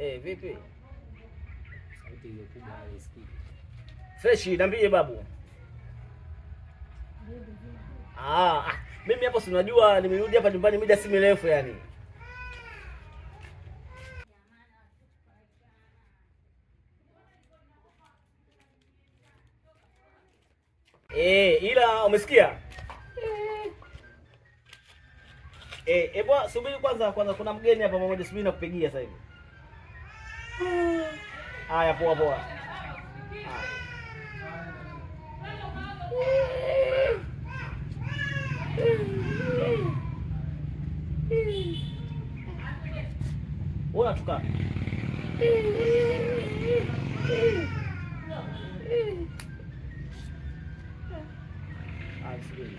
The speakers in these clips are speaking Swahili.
Vipi? Sauti ile kubwa haisikiki. Fresh, niambie babu. Mimi hapo si unajua nimerudi hapa nyumbani muda si mirefu yani. Ila umesikia? Bwana subiri kwanza kuna mgeni hapa mmoja, subiri nakupigia sasa hivi. Haya, poa poa. Wewe tuka. Subiri.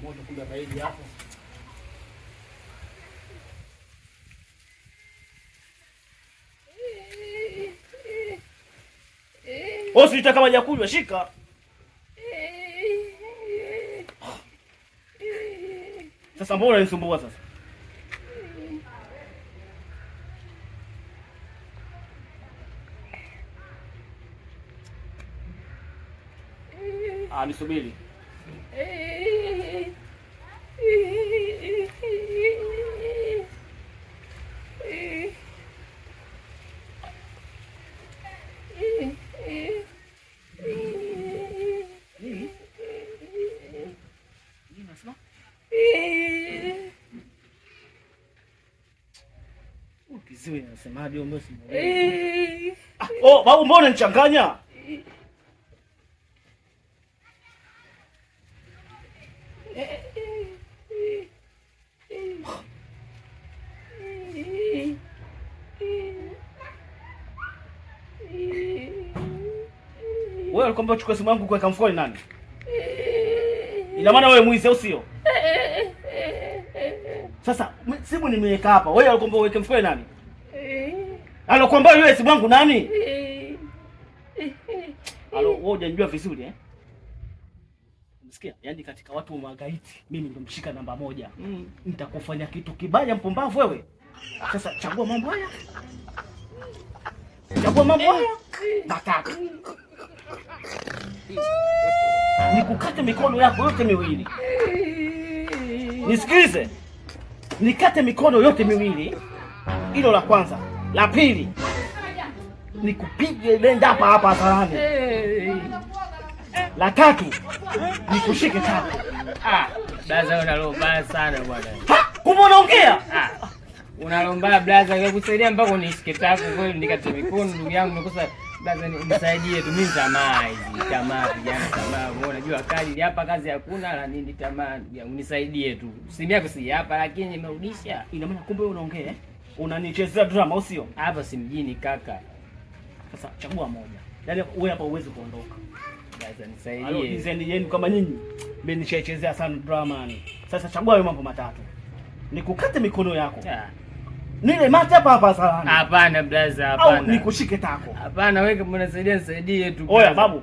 Moto kumbe baridi hapo. Usitaka maji ya kunywa, shika. Sasa mbona unanisumbua sasa? Nisubiri. Ukiziwe nasemaje umesi? Babu mbona nichanganya? Wewe alikwambia uchukue simu yangu kuweka mfukoni nani? Ina maana wewe mwizi au sio? Sasa simu nimeweka hapa. Wewe alikwambia uweke mfukoni nani? Alikwambia wewe simu yangu nani? Wewe hujajua vizuri eh? Unasikia? Yaani katika watu wa magaiti mimi ndo mshika namba 1. Nitakufanya kitu kibaya mpumbavu wewe. Sasa chagua mambo haya. Chagua mambo haya. Matatu. Nikukate mikono yako yote miwili. Nisikilize. Nikate mikono yote miwili. Hilo la kwanza. La pili, nikupige lenda hapa hadharani. La tatu, nikushike tako. Blaza unalomba sana bwana. Kumbe unaongea? Unalomba blaza, nikukusaidia mpaka unishike tako kweli nikate mikono ndugu yangu nikosa. Blaza nisaidie tu mimi tamaa hizi. Tamaa. Unajua kazi hapa kazi hakuna la nini tamaa yangu nisaidie tu. Simu yako si hapa lakini nimerudisha. Ina maana kumbe unaongea eh? Unanichezea drama au sio? Hapa si mjini kaka. Sasa chagua moja. Yaani wewe hapa uweze kuondoka. Blaza nisaidie. Design yenu kama nyinyi. Mimi nishaichezea sana drama ni. Sasa chagua wewe mambo matatu. Nikukate mikono yako. Nile mate hapa sana. Hapana blaza, hapana. Au nikushike tako. Hapana, wewe kama unasaidia nisaidie tu. Oya babu,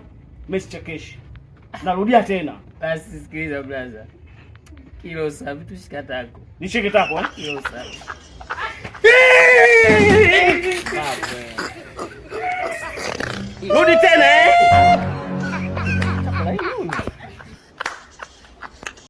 mimi sichekeshi. Narudia tena. Basi sikiliza blaza. Kilo safi tushika tako. Nishike tako eh? Kilo safi.